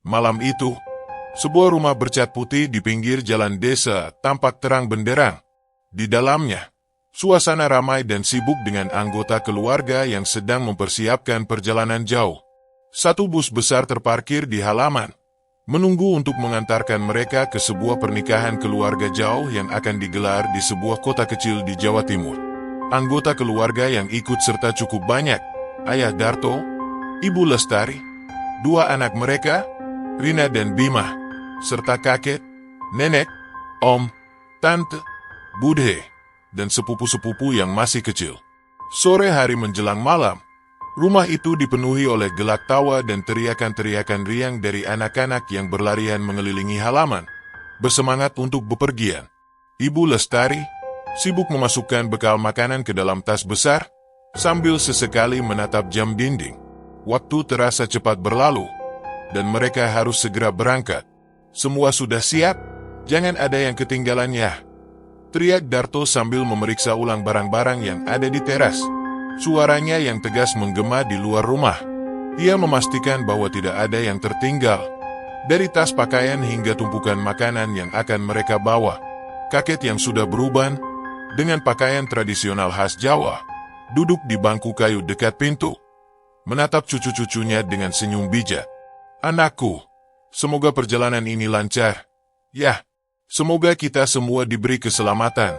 Malam itu, sebuah rumah bercat putih di pinggir jalan desa tampak terang benderang. Di dalamnya, suasana ramai dan sibuk dengan anggota keluarga yang sedang mempersiapkan perjalanan jauh. Satu bus besar terparkir di halaman, menunggu untuk mengantarkan mereka ke sebuah pernikahan keluarga jauh yang akan digelar di sebuah kota kecil di Jawa Timur. Anggota keluarga yang ikut serta cukup banyak: Ayah Darto, Ibu Lestari, dua anak mereka, Rina dan Bima, serta kakek, nenek, om, tante, bude, dan sepupu-sepupu yang masih kecil. Sore hari menjelang malam, rumah itu dipenuhi oleh gelak tawa dan teriakan-teriakan riang dari anak-anak yang berlarian mengelilingi halaman, bersemangat untuk bepergian. Ibu Lestari sibuk memasukkan bekal makanan ke dalam tas besar, sambil sesekali menatap jam dinding. Waktu terasa cepat berlalu, dan mereka harus segera berangkat. Semua sudah siap, jangan ada yang ketinggalan ya, teriak Darto sambil memeriksa ulang barang-barang yang ada di teras. Suaranya yang tegas menggema di luar rumah. Ia memastikan bahwa tidak ada yang tertinggal, dari tas pakaian hingga tumpukan makanan yang akan mereka bawa. Kakek yang sudah beruban, dengan pakaian tradisional khas Jawa, duduk di bangku kayu dekat pintu, menatap cucu-cucunya dengan senyum bijak. Anakku, semoga perjalanan ini lancar. Ya, semoga kita semua diberi keselamatan,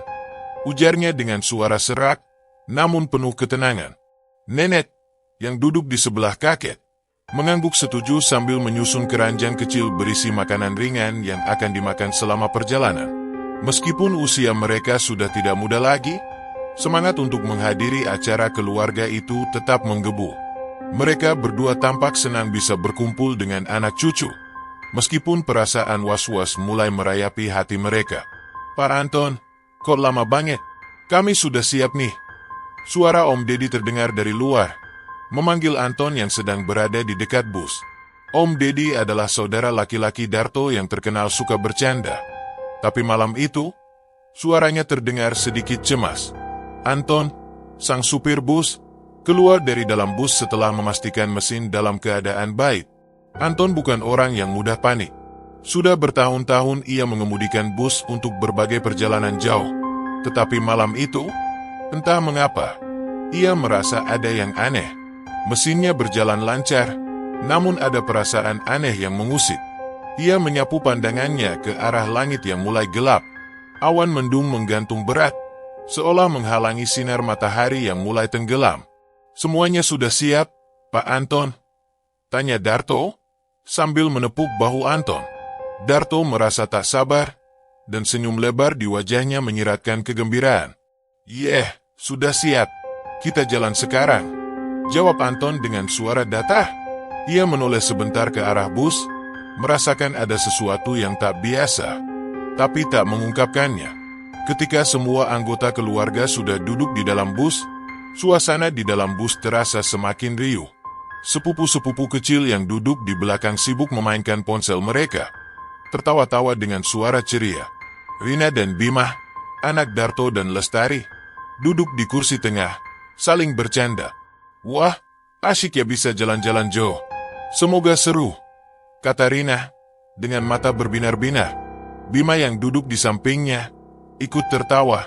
ujarnya dengan suara serak, namun penuh ketenangan. Nenek, yang duduk di sebelah kakek, mengangguk setuju sambil menyusun keranjang kecil berisi makanan ringan yang akan dimakan selama perjalanan. Meskipun usia mereka sudah tidak muda lagi, semangat untuk menghadiri acara keluarga itu tetap menggebu. Mereka berdua tampak senang bisa berkumpul dengan anak cucu, meskipun perasaan was-was mulai merayapi hati mereka. Pak Anton, kok lama banget? Kami sudah siap nih. Suara Om Dedi terdengar dari luar, memanggil Anton yang sedang berada di dekat bus. Om Dedi adalah saudara laki-laki Darto yang terkenal suka bercanda. Tapi malam itu, suaranya terdengar sedikit cemas. Anton, sang supir bus, keluar dari dalam bus setelah memastikan mesin dalam keadaan baik. Anton bukan orang yang mudah panik. Sudah bertahun-tahun ia mengemudikan bus untuk berbagai perjalanan jauh. Tetapi malam itu, entah mengapa, ia merasa ada yang aneh. Mesinnya berjalan lancar, namun ada perasaan aneh yang mengusik. Ia menyapu pandangannya ke arah langit yang mulai gelap. Awan mendung menggantung berat, seolah menghalangi sinar matahari yang mulai tenggelam. Semuanya sudah siap, Pak Anton? Tanya Darto, sambil menepuk bahu Anton. Darto merasa tak sabar, dan senyum lebar di wajahnya menyiratkan kegembiraan. Sudah siap. Kita jalan sekarang, jawab Anton dengan suara datar. Ia menoleh sebentar ke arah bus, merasakan ada sesuatu yang tak biasa, tapi tak mengungkapkannya. Ketika semua anggota keluarga sudah duduk di dalam bus, suasana di dalam bus terasa semakin riuh. Sepupu-sepupu kecil yang duduk di belakang sibuk memainkan ponsel mereka, tertawa-tawa dengan suara ceria. Rina dan Bima, anak Darto dan Lestari, duduk di kursi tengah, saling bercanda. Wah, asyik ya bisa jalan-jalan Jo. Semoga seru, kata Rina, dengan mata berbinar-binar. Bima yang duduk di sampingnya, ikut tertawa.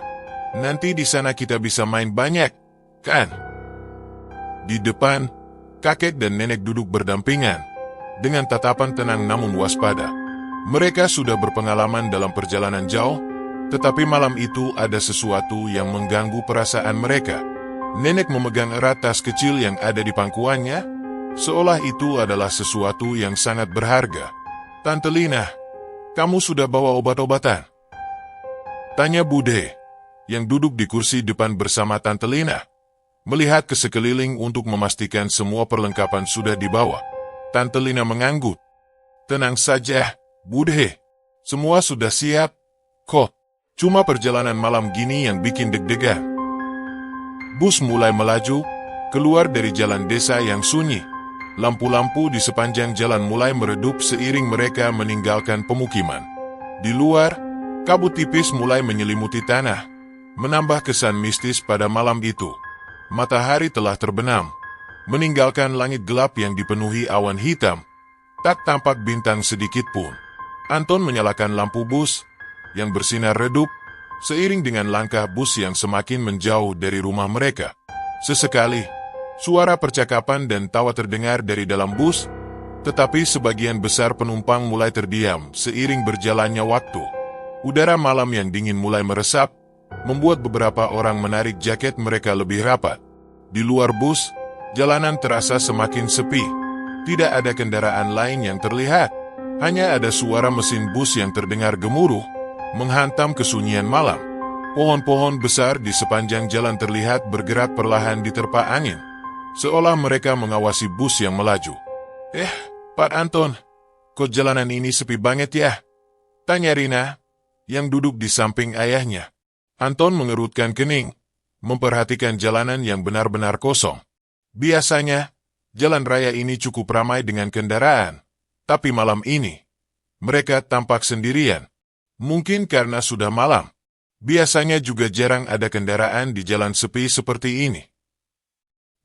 Nanti di sana kita bisa main banyak, kan? Di depan, kakek dan nenek duduk berdampingan, dengan tatapan tenang namun waspada. Mereka sudah berpengalaman dalam perjalanan jauh, tetapi malam itu ada sesuatu yang mengganggu perasaan mereka. Nenek memegang erat tas kecil yang ada di pangkuannya, seolah itu adalah sesuatu yang sangat berharga. Tante Lina, kamu sudah bawa obat-obatan? Tanya Bude, yang duduk di kursi depan bersama Tante Lina, melihat ke sekeliling untuk memastikan semua perlengkapan sudah dibawa. Tante Lina mengangguk. Tenang saja, Bude, semua sudah siap, kok. Cuma perjalanan malam gini yang bikin deg-degan. Bus mulai melaju, keluar dari jalan desa yang sunyi. Lampu-lampu di sepanjang jalan mulai meredup seiring mereka meninggalkan pemukiman. Di luar, kabut tipis mulai menyelimuti tanah, menambah kesan mistis pada malam itu. Matahari telah terbenam, meninggalkan langit gelap yang dipenuhi awan hitam. Tak tampak bintang sedikit pun. Anton menyalakan lampu bus yang bersinar redup, seiring dengan langkah bus yang semakin menjauh dari rumah mereka. Sesekali, suara percakapan dan tawa terdengar dari dalam bus, tetapi sebagian besar penumpang mulai terdiam seiring berjalannya waktu. Udara malam yang dingin mulai meresap, membuat beberapa orang menarik jaket mereka lebih rapat. Di luar bus, jalanan terasa semakin sepi. Tidak ada kendaraan lain yang terlihat. Hanya ada suara mesin bus yang terdengar gemuruh, menghantam kesunyian malam. Pohon-pohon besar di sepanjang jalan terlihat bergerak perlahan diterpa angin, seolah mereka mengawasi bus yang melaju. Pak Anton, kok jalanan ini sepi banget ya? Tanya Rina, yang duduk di samping ayahnya. Anton mengerutkan kening, memperhatikan jalanan yang benar-benar kosong. Biasanya, jalan raya ini cukup ramai dengan kendaraan, tapi malam ini, mereka tampak sendirian. Mungkin karena sudah malam. Biasanya juga jarang ada kendaraan di jalan sepi seperti ini.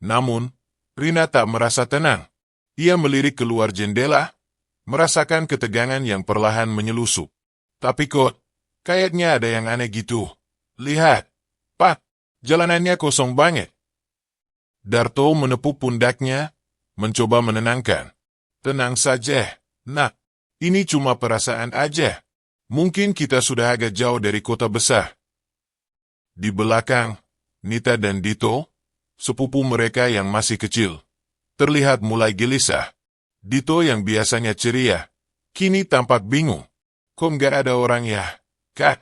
Namun, Rina tak merasa tenang. Ia melirik keluar jendela, merasakan ketegangan yang perlahan menyelusup. Tapi kok, kayaknya ada yang aneh gitu. Lihat, Pak, jalanannya kosong banget. Darto menepuk pundaknya, mencoba menenangkan. Tenang saja, Nak. Ini cuma perasaan aja. Mungkin kita sudah agak jauh dari kota besar. Di belakang, Nita dan Dito, sepupu mereka yang masih kecil, terlihat mulai gelisah. Dito yang biasanya ceria, kini tampak bingung. Kok nggak ada orang ya, Kak?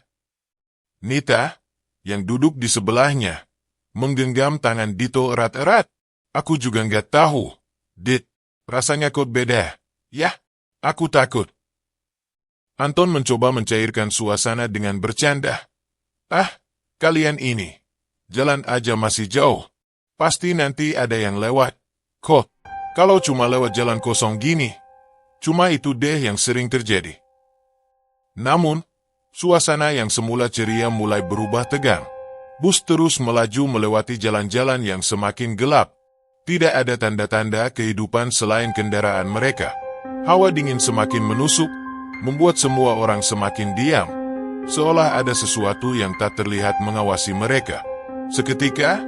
Nita, yang duduk di sebelahnya, menggenggam tangan Dito erat-erat. Aku juga nggak tahu. Dit, rasanya kok beda. Yah, aku takut. Anton mencoba mencairkan suasana dengan bercanda. Kalian ini, jalan aja masih jauh. Pasti nanti ada yang lewat. Kok, kalau cuma lewat jalan kosong gini, cuma itu deh yang sering terjadi. Namun, suasana yang semula ceria mulai berubah tegang. Bus terus melaju melewati jalan-jalan yang semakin gelap. Tidak ada tanda-tanda kehidupan selain kendaraan mereka. Hawa dingin semakin menusuk, membuat semua orang semakin diam, seolah ada sesuatu yang tak terlihat mengawasi mereka. Seketika,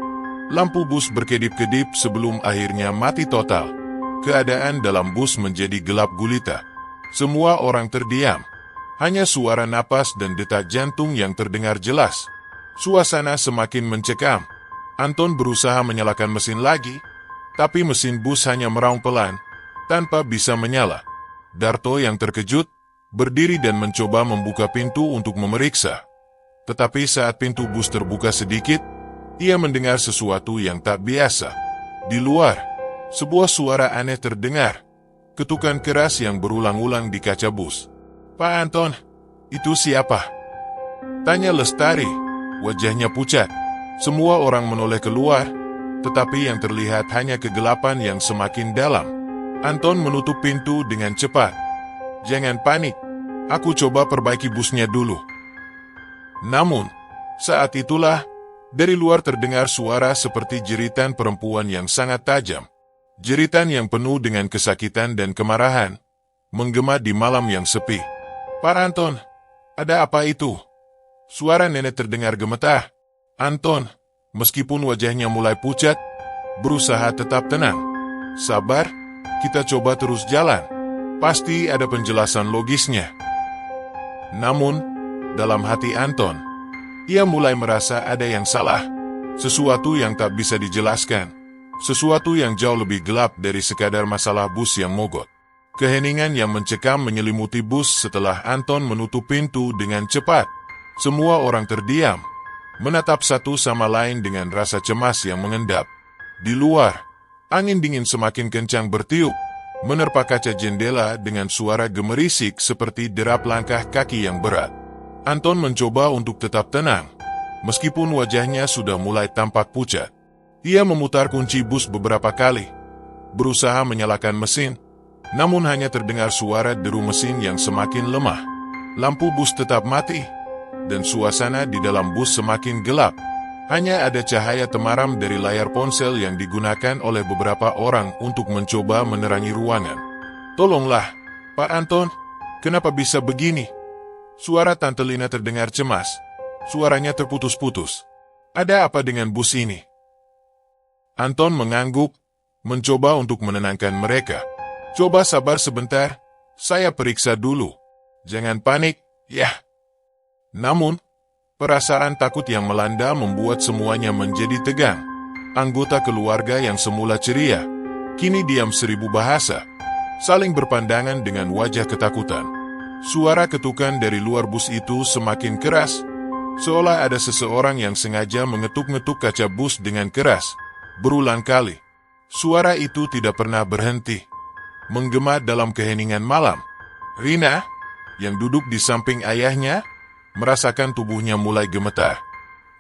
lampu bus berkedip-kedip sebelum akhirnya mati total. Keadaan dalam bus menjadi gelap gulita. Semua orang terdiam. Hanya suara napas dan detak jantung yang terdengar jelas. Suasana semakin mencekam. Anton berusaha menyalakan mesin lagi, tapi mesin bus hanya meraung pelan, tanpa bisa menyala. Darto yang terkejut, berdiri dan mencoba membuka pintu untuk memeriksa. Tetapi saat pintu bus terbuka sedikit, ia mendengar sesuatu yang tak biasa. Di luar, sebuah suara aneh terdengar. Ketukan keras yang berulang-ulang di kaca bus. Pak Anton, itu siapa? Tanya Lestari, wajahnya pucat. Semua orang menoleh keluar, tetapi yang terlihat hanya kegelapan yang semakin dalam. Anton menutup pintu dengan cepat. Jangan panik, aku coba perbaiki busnya dulu. Namun, saat itulah, dari luar terdengar suara seperti jeritan perempuan yang sangat tajam. Jeritan yang penuh dengan kesakitan dan kemarahan, menggema di malam yang sepi. Pak Anton, ada apa itu? Suara nenek terdengar gemetar. Anton, meskipun wajahnya mulai pucat, berusaha tetap tenang. Sabar, kita coba terus jalan. Pasti ada penjelasan logisnya. Namun, dalam hati Anton, ia mulai merasa ada yang salah. Sesuatu yang tak bisa dijelaskan. Sesuatu yang jauh lebih gelap dari sekadar masalah bus yang mogok. Keheningan yang mencekam menyelimuti bus setelah Anton menutup pintu dengan cepat. Semua orang terdiam, menatap satu sama lain dengan rasa cemas yang mengendap. Di luar, angin dingin semakin kencang bertiup, menerpa kaca jendela dengan suara gemerisik seperti derap langkah kaki yang berat. Anton mencoba untuk tetap tenang, meskipun wajahnya sudah mulai tampak pucat. Ia memutar kunci bus beberapa kali, berusaha menyalakan mesin, namun hanya terdengar suara deru mesin yang semakin lemah. Lampu bus tetap mati, dan suasana di dalam bus semakin gelap. Hanya ada cahaya temaram dari layar ponsel yang digunakan oleh beberapa orang untuk mencoba menerangi ruangan. Tolonglah, Pak Anton, kenapa bisa begini? Suara Tante Lina terdengar cemas. Suaranya terputus-putus. Ada apa dengan bus ini? Anton mengangguk, mencoba untuk menenangkan mereka. Coba sabar sebentar, saya periksa dulu. Jangan panik, ya. Namun, perasaan takut yang melanda membuat semuanya menjadi tegang. Anggota keluarga yang semula ceria, kini diam seribu bahasa, saling berpandangan dengan wajah ketakutan. Suara ketukan dari luar bus itu semakin keras, seolah ada seseorang yang sengaja mengetuk-ngetuk kaca bus dengan keras, berulang kali. Suara itu tidak pernah berhenti, menggema dalam keheningan malam. Rina, yang duduk di samping ayahnya, merasakan tubuhnya mulai gemetar.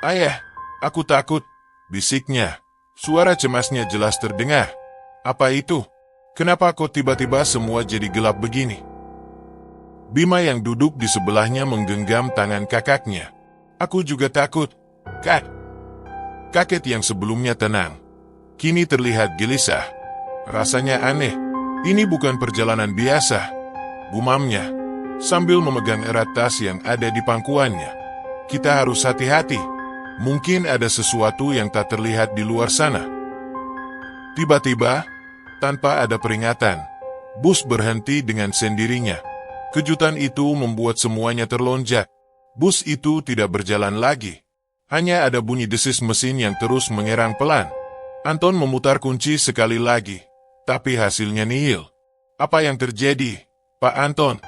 "Ayah, aku takut," bisiknya. Suara cemasnya jelas terdengar. "Apa itu? Kenapa kok tiba-tiba semua jadi gelap begini?" Bima yang duduk di sebelahnya menggenggam tangan kakaknya. "Aku juga takut, Kak." Kakek yang sebelumnya tenang, kini terlihat gelisah. Rasanya aneh, ini bukan perjalanan biasa, gumamnya, sambil memegang erat tas yang ada di pangkuannya. "Kita harus hati-hati, mungkin ada sesuatu yang tak terlihat di luar sana." Tiba-tiba, tanpa ada peringatan, bus berhenti dengan sendirinya. Kejutan itu membuat semuanya terlonjak. Bus itu tidak berjalan lagi. Hanya ada bunyi desis mesin yang terus mengerang pelan. Anton memutar kunci sekali lagi, tapi hasilnya nihil. "Apa yang terjadi, Pak Anton?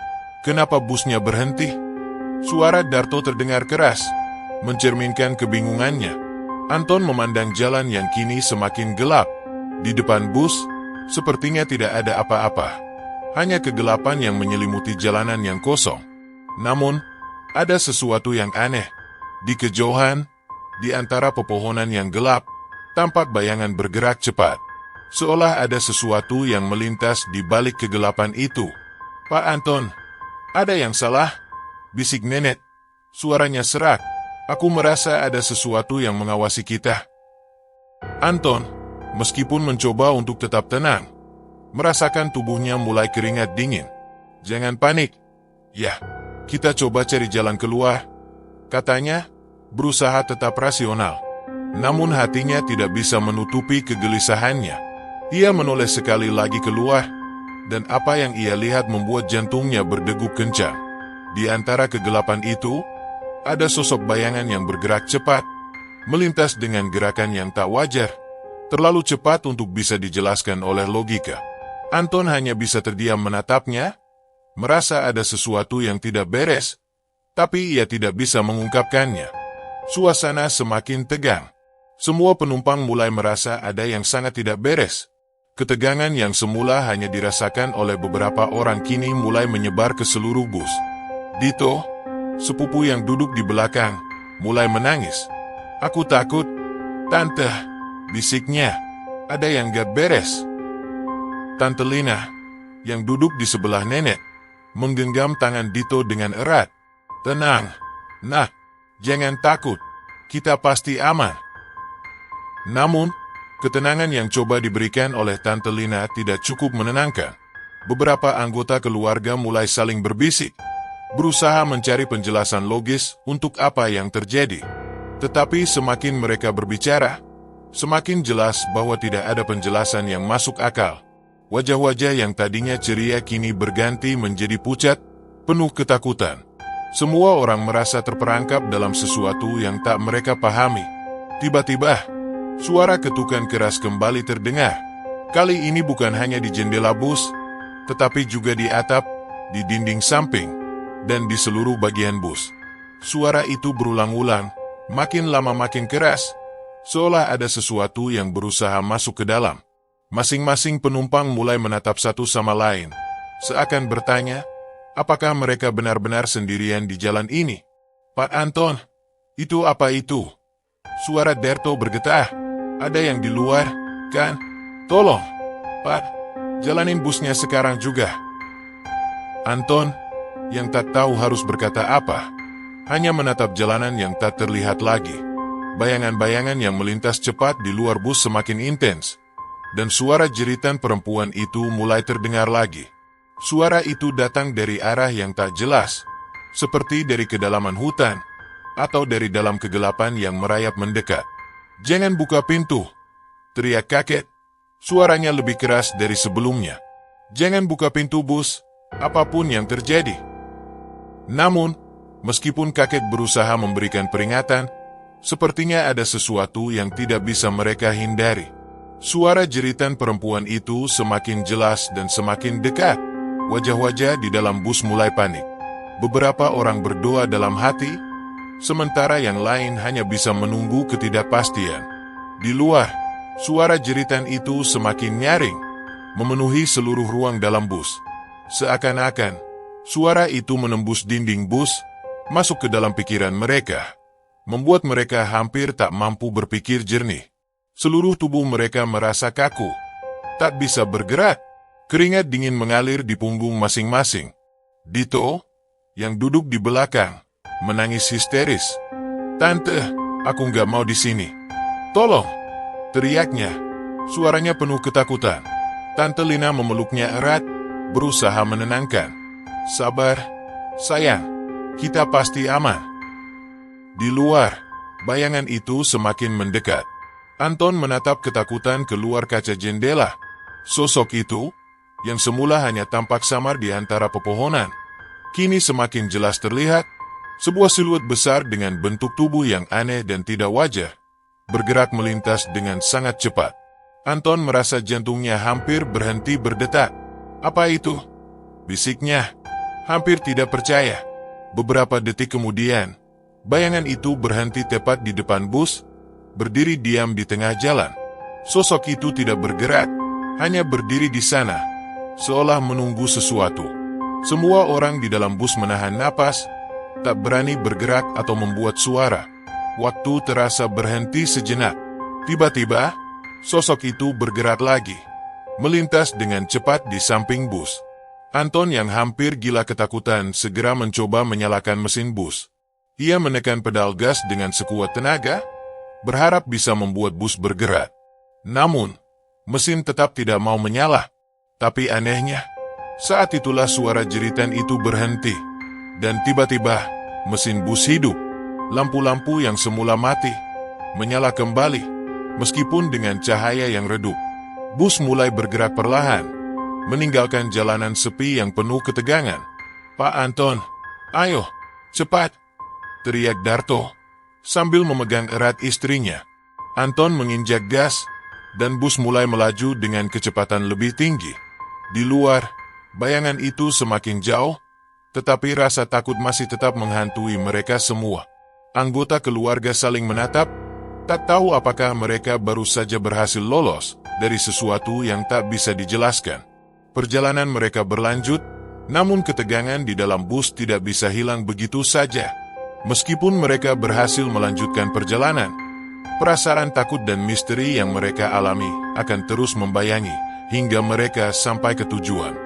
Kenapa busnya berhenti?" Suara Darto terdengar keras, mencerminkan kebingungannya. Anton memandang jalan yang kini semakin gelap. Di depan bus, sepertinya tidak ada apa-apa. Hanya kegelapan yang menyelimuti jalanan yang kosong. Namun, ada sesuatu yang aneh. Di kejauhan, di antara pepohonan yang gelap, tampak bayangan bergerak cepat. Seolah ada sesuatu yang melintas di balik kegelapan itu. "Pak Anton, ada yang salah?" bisik nenek. Suaranya serak. "Aku merasa ada sesuatu yang mengawasi kita." Anton, meskipun mencoba untuk tetap tenang, merasakan tubuhnya mulai keringat dingin. "Jangan panik. Ya, kita coba cari jalan keluar," katanya, berusaha tetap rasional. Namun hatinya tidak bisa menutupi kegelisahannya. Ia menoleh sekali lagi keluar, dan apa yang ia lihat membuat jantungnya berdegup kencang. Di antara kegelapan itu, ada sosok bayangan yang bergerak cepat, melintas dengan gerakan yang tak wajar, terlalu cepat untuk bisa dijelaskan oleh logika. Anton hanya bisa terdiam menatapnya, merasa ada sesuatu yang tidak beres, tapi ia tidak bisa mengungkapkannya. Suasana semakin tegang. Semua penumpang mulai merasa ada yang sangat tidak beres. Ketegangan yang semula hanya dirasakan oleh beberapa orang kini mulai menyebar ke seluruh bus. Dito, sepupu yang duduk di belakang, mulai menangis. "Aku takut, Tante," bisiknya. "Ada yang gak beres." Tante Lina, yang duduk di sebelah nenek, menggenggam tangan Dito dengan erat. "Tenang, Nak, jangan takut, kita pasti aman." Namun, ketenangan yang coba diberikan oleh Tante Lina tidak cukup menenangkan. Beberapa anggota keluarga mulai saling berbisik, berusaha mencari penjelasan logis untuk apa yang terjadi. Tetapi semakin mereka berbicara, semakin jelas bahwa tidak ada penjelasan yang masuk akal. Wajah-wajah yang tadinya ceria kini berganti menjadi pucat, penuh ketakutan. Semua orang merasa terperangkap dalam sesuatu yang tak mereka pahami. Tiba-tiba, suara ketukan keras kembali terdengar. Kali ini bukan hanya di jendela bus, tetapi juga di atap, di dinding samping, dan di seluruh bagian bus. Suara itu berulang-ulang, makin lama makin keras, seolah ada sesuatu yang berusaha masuk ke dalam. Masing-masing penumpang mulai menatap satu sama lain, seakan bertanya, apakah mereka benar-benar sendirian di jalan ini? "Pak Anton, itu apa itu?" Suara Darto bergetar. "Ada yang di luar, kan? Tolong, Pak, jalanin busnya sekarang juga." Anton, yang tak tahu harus berkata apa, hanya menatap jalanan yang tak terlihat lagi. Bayangan-bayangan yang melintas cepat di luar bus semakin intens, dan suara jeritan perempuan itu mulai terdengar lagi. Suara itu datang dari arah yang tak jelas, seperti dari kedalaman hutan, atau dari dalam kegelapan yang merayap mendekat. "Jangan buka pintu!" teriak kakek. Suaranya lebih keras dari sebelumnya. "Jangan buka pintu, Bus, apapun yang terjadi." Namun, meskipun kakek berusaha memberikan peringatan, sepertinya ada sesuatu yang tidak bisa mereka hindari. Suara jeritan perempuan itu semakin jelas dan semakin dekat. Wajah-wajah di dalam bus mulai panik. Beberapa orang berdoa dalam hati, sementara yang lain hanya bisa menunggu ketidakpastian. Di luar, suara jeritan itu semakin nyaring, memenuhi seluruh ruang dalam bus. Seakan-akan, suara itu menembus dinding bus, masuk ke dalam pikiran mereka, membuat mereka hampir tak mampu berpikir jernih. Seluruh tubuh mereka merasa kaku, tak bisa bergerak. Keringat dingin mengalir di punggung masing-masing. Dito, yang duduk di belakang, menangis histeris. "Tante, aku nggak mau di sini. Tolong!" teriaknya. Suaranya penuh ketakutan. Tante Lina memeluknya erat, berusaha menenangkan. "Sabar, sayang. Kita pasti aman." Di luar, bayangan itu semakin mendekat. Anton menatap ketakutan keluar kaca jendela. Sosok itu, yang semula hanya tampak samar di antara pepohonan, kini semakin jelas terlihat. Sebuah siluet besar dengan bentuk tubuh yang aneh dan tidak wajar, bergerak melintas dengan sangat cepat. Anton merasa jantungnya hampir berhenti berdetak. "Apa itu?" bisiknya, hampir tidak percaya. Beberapa detik kemudian, bayangan itu berhenti tepat di depan bus, berdiri diam di tengah jalan. Sosok itu tidak bergerak, hanya berdiri di sana, seolah menunggu sesuatu. Semua orang di dalam bus menahan napas, tak berani bergerak atau membuat suara. Waktu terasa berhenti sejenak. Tiba-tiba, sosok itu bergerak lagi, melintas dengan cepat di samping bus. Anton yang hampir gila ketakutan segera mencoba menyalakan mesin bus. Ia menekan pedal gas dengan sekuat tenaga, berharap bisa membuat bus bergerak. Namun, mesin tetap tidak mau menyala. Tapi anehnya, saat itulah suara jeritan itu berhenti. Dan tiba-tiba, mesin bus hidup. Lampu-lampu yang semula mati, menyala kembali, meskipun dengan cahaya yang redup. Bus mulai bergerak perlahan, meninggalkan jalanan sepi yang penuh ketegangan. "Pak Anton, ayo, cepat!" teriak Darto, sambil memegang erat istrinya. Anton menginjak gas, dan bus mulai melaju dengan kecepatan lebih tinggi. Di luar, bayangan itu semakin jauh, tetapi rasa takut masih tetap menghantui mereka semua. Anggota keluarga saling menatap, tak tahu apakah mereka baru saja berhasil lolos dari sesuatu yang tak bisa dijelaskan. Perjalanan mereka berlanjut, namun ketegangan di dalam bus tidak bisa hilang begitu saja. Meskipun mereka berhasil melanjutkan perjalanan, perasaan takut dan misteri yang mereka alami akan terus membayangi hingga mereka sampai ke tujuan.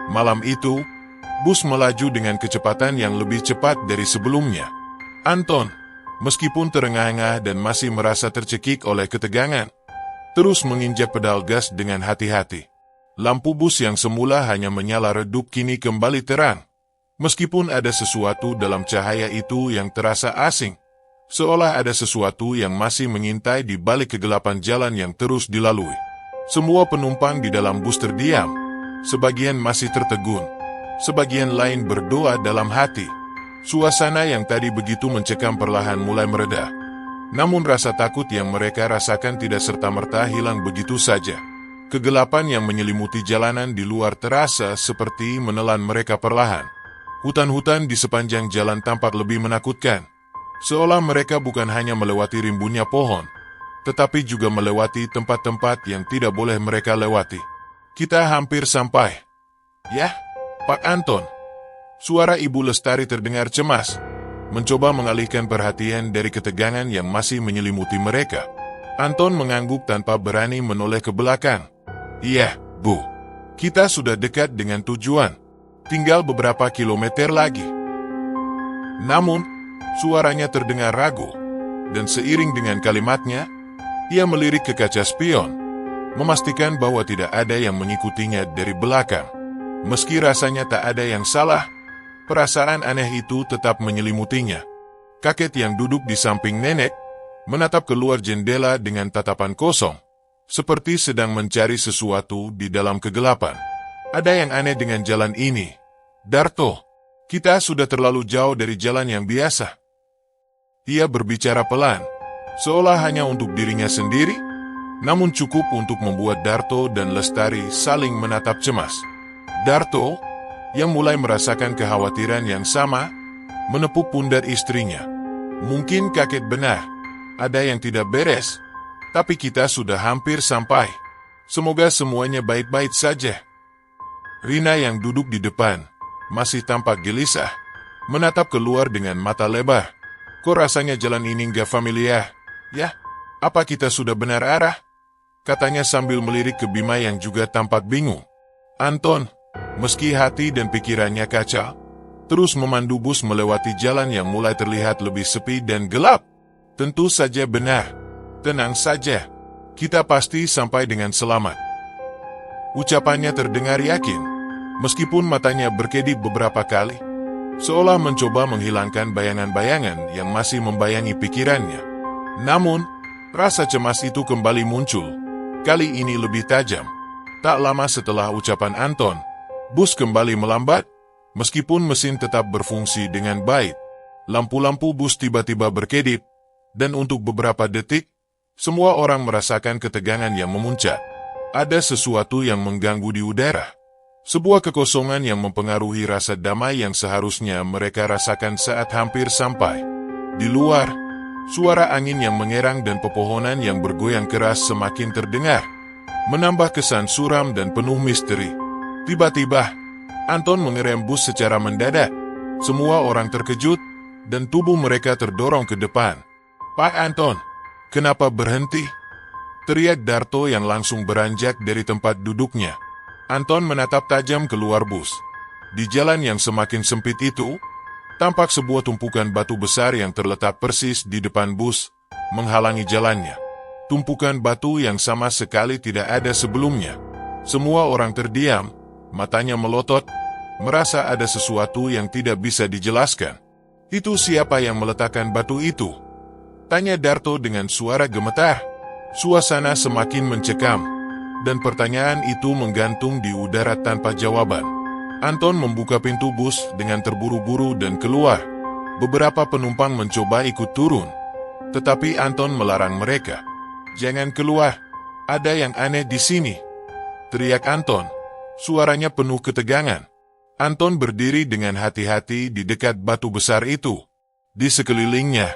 Malam itu, bus melaju dengan kecepatan yang lebih cepat dari sebelumnya. Anton, meskipun terengah-engah dan masih merasa tercekik oleh ketegangan, terus menginjak pedal gas dengan hati-hati. Lampu bus yang semula hanya menyala redup kini kembali terang. Meskipun ada sesuatu dalam cahaya itu yang terasa asing, seolah ada sesuatu yang masih mengintai di balik kegelapan jalan yang terus dilalui. Semua penumpang di dalam bus terdiam, sebagian masih tertegun, sebagian lain berdoa dalam hati. Suasana yang tadi begitu mencekam perlahan mulai mereda. Namun rasa takut yang mereka rasakan tidak serta-merta hilang begitu saja. Kegelapan yang menyelimuti jalanan di luar terasa seperti menelan mereka perlahan. Hutan-hutan di sepanjang jalan tampak lebih menakutkan, seolah mereka bukan hanya melewati rimbunnya pohon, tetapi juga melewati tempat-tempat yang tidak boleh mereka lewati. "Kita hampir sampai." "Yah, Pak Anton." Suara Ibu Lestari terdengar cemas, mencoba mengalihkan perhatian dari ketegangan yang masih menyelimuti mereka. Anton mengangguk tanpa berani menoleh ke belakang. "Iya, Bu. Kita sudah dekat dengan tujuan. Tinggal beberapa kilometer lagi." Namun, suaranya terdengar ragu, dan seiring dengan kalimatnya, ia melirik ke kaca spion, memastikan bahwa tidak ada yang mengikutinya dari belakang. Meski rasanya tak ada yang salah, perasaan aneh itu tetap menyelimutinya. Kakek yang duduk di samping nenek, menatap keluar jendela dengan tatapan kosong, seperti sedang mencari sesuatu di dalam kegelapan. Ada yang aneh dengan jalan ini. Darto, kita sudah terlalu jauh dari jalan yang biasa. Ia berbicara pelan, seolah hanya untuk dirinya sendiri, namun cukup untuk membuat Darto dan Lestari saling menatap cemas. Darto, yang mulai merasakan kekhawatiran yang sama, menepuk pundak istrinya. Mungkin kakek benar, ada yang tidak beres, tapi kita sudah hampir sampai. Semoga semuanya baik-baik saja. Rina yang duduk di depan, masih tampak gelisah, menatap keluar dengan mata lebar. Kok rasanya jalan ini nggak familiar? Ya, apa kita sudah benar arah? Katanya sambil melirik ke Bima yang juga tampak bingung. Anton, meski hati dan pikirannya kacau, terus memandu bus melewati jalan yang mulai terlihat lebih sepi dan gelap. Tentu saja benar. Tenang saja. Kita pasti sampai dengan selamat. Ucapannya terdengar yakin, meskipun matanya berkedip beberapa kali, seolah mencoba menghilangkan bayangan-bayangan yang masih membayangi pikirannya. Namun, rasa cemas itu kembali muncul, kali ini lebih tajam. Tak lama setelah ucapan Anton, bus kembali melambat, meskipun mesin tetap berfungsi dengan baik. Lampu-lampu bus tiba-tiba berkedip, dan untuk beberapa detik, semua orang merasakan ketegangan yang memuncak. Ada sesuatu yang mengganggu di udara. Sebuah kekosongan yang mempengaruhi rasa damai yang seharusnya mereka rasakan saat hampir sampai. Di luar, suara angin yang mengerang dan pepohonan yang bergoyang keras semakin terdengar, menambah kesan suram dan penuh misteri. Tiba-tiba, Anton mengerem bus secara mendadak. Semua orang terkejut, dan tubuh mereka terdorong ke depan. Pak Anton, kenapa berhenti? Teriak Darto yang langsung beranjak dari tempat duduknya. Anton menatap tajam keluar bus. Di jalan yang semakin sempit itu, tampak sebuah tumpukan batu besar yang terletak persis di depan bus, menghalangi jalannya. Tumpukan batu yang sama sekali tidak ada sebelumnya. Semua orang terdiam, matanya melotot, merasa ada sesuatu yang tidak bisa dijelaskan. Itu siapa yang meletakkan batu itu? Tanya Darto dengan suara gemetar. Suasana semakin mencekam, dan pertanyaan itu menggantung di udara tanpa jawaban. Anton membuka pintu bus dengan terburu-buru dan keluar. Beberapa penumpang mencoba ikut turun, tetapi Anton melarang mereka. Jangan keluar, ada yang aneh di sini. Teriak Anton, suaranya penuh ketegangan. Anton berdiri dengan hati-hati di dekat batu besar itu. Di sekelilingnya,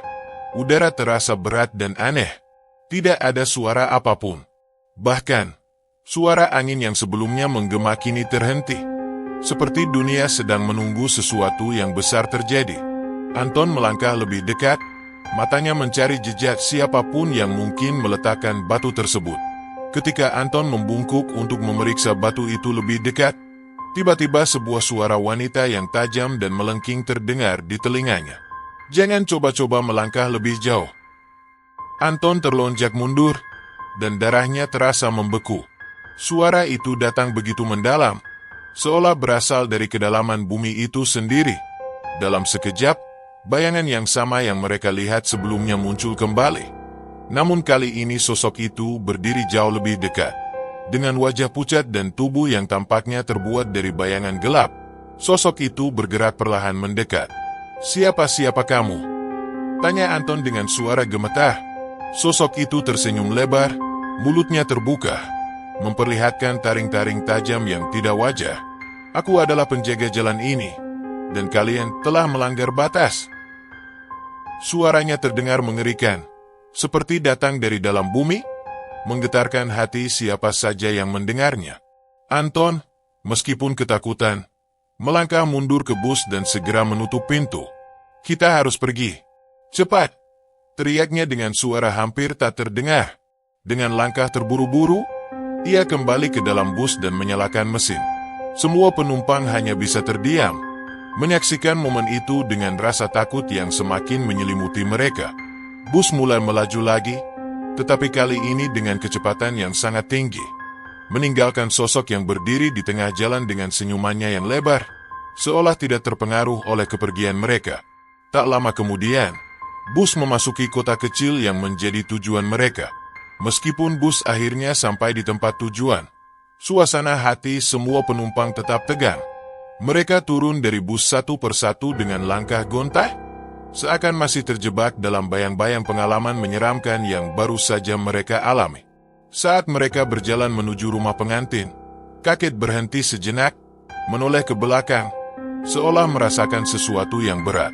udara terasa berat dan aneh. Tidak ada suara apapun. Bahkan, suara angin yang sebelumnya menggema kini terhenti. Seperti dunia sedang menunggu sesuatu yang besar terjadi. Anton melangkah lebih dekat, matanya mencari jejak siapapun yang mungkin meletakkan batu tersebut. Ketika Anton membungkuk untuk memeriksa batu itu lebih dekat, tiba-tiba sebuah suara wanita yang tajam dan melengking terdengar di telinganya. Jangan coba-coba melangkah lebih jauh. Anton terlonjak mundur, dan darahnya terasa membeku. Suara itu datang begitu mendalam, seolah berasal dari kedalaman bumi itu sendiri. Dalam sekejap, bayangan yang sama yang mereka lihat sebelumnya muncul kembali. Namun kali ini sosok itu berdiri jauh lebih dekat. Dengan wajah pucat dan tubuh yang tampaknya terbuat dari bayangan gelap, sosok itu bergerak perlahan mendekat. Siapa kamu? Tanya Anton dengan suara gemetar. Sosok itu tersenyum lebar, mulutnya terbuka, memperlihatkan taring-taring tajam yang tidak wajar. Aku adalah penjaga jalan ini, dan kalian telah melanggar batas. Suaranya terdengar mengerikan, seperti datang dari dalam bumi, menggetarkan hati siapa saja yang mendengarnya. Anton, meskipun ketakutan, melangkah mundur ke bus dan segera menutup pintu. Kita harus pergi. Cepat! Teriaknya dengan suara hampir tak terdengar. Dengan langkah terburu-buru, ia kembali ke dalam bus dan menyalakan mesin. Semua penumpang hanya bisa terdiam, menyaksikan momen itu dengan rasa takut yang semakin menyelimuti mereka. Bus mulai melaju lagi, tetapi kali ini dengan kecepatan yang sangat tinggi. meninggalkan sosok yang berdiri di tengah jalan dengan senyumannya yang lebar, seolah tidak terpengaruh oleh kepergian mereka. Tak lama kemudian, bus memasuki kota kecil yang menjadi tujuan mereka. Meskipun bus akhirnya sampai di tempat tujuan, suasana hati semua penumpang tetap tegang. Mereka turun dari bus satu persatu dengan langkah gonta, seakan masih terjebak dalam bayang-bayang pengalaman menyeramkan yang baru saja mereka alami. Saat mereka berjalan menuju rumah pengantin, kakek berhenti sejenak, menoleh ke belakang, seolah merasakan sesuatu yang berat.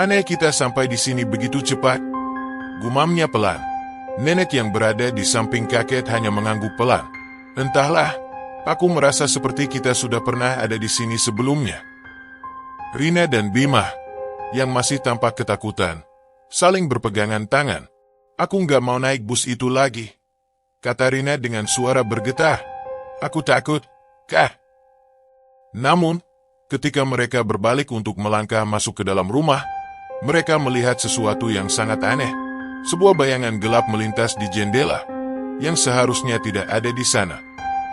"Aneh kita sampai di sini begitu cepat," gumamnya pelan. Nenek yang berada di samping kakek hanya mengangguk pelan. "Entahlah, aku merasa seperti kita sudah pernah ada di sini sebelumnya." Rina dan Bima, yang masih tampak ketakutan, saling berpegangan tangan. "Aku nggak mau naik bus itu lagi," kata Rina dengan suara bergetar. "Aku takut, Kak." Namun, ketika mereka berbalik untuk melangkah masuk ke dalam rumah, mereka melihat sesuatu yang sangat aneh. Sebuah bayangan gelap melintas di jendela, yang seharusnya tidak ada di sana.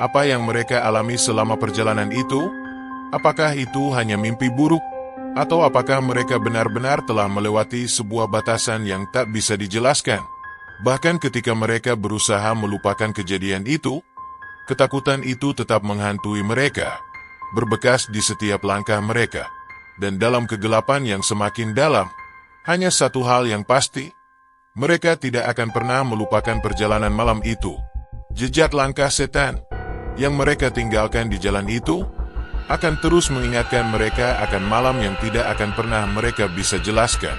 Apa yang mereka alami selama perjalanan itu? Apakah itu hanya mimpi buruk? Atau apakah mereka benar-benar telah melewati sebuah batasan yang tak bisa dijelaskan? Bahkan ketika mereka berusaha melupakan kejadian itu, ketakutan itu tetap menghantui mereka, berbekas di setiap langkah mereka. Dan dalam kegelapan yang semakin dalam, hanya satu hal yang pasti, mereka tidak akan pernah melupakan perjalanan malam itu. Jejak langkah setan yang mereka tinggalkan di jalan itu akan terus mengingatkan mereka akan malam yang tidak akan pernah mereka bisa jelaskan.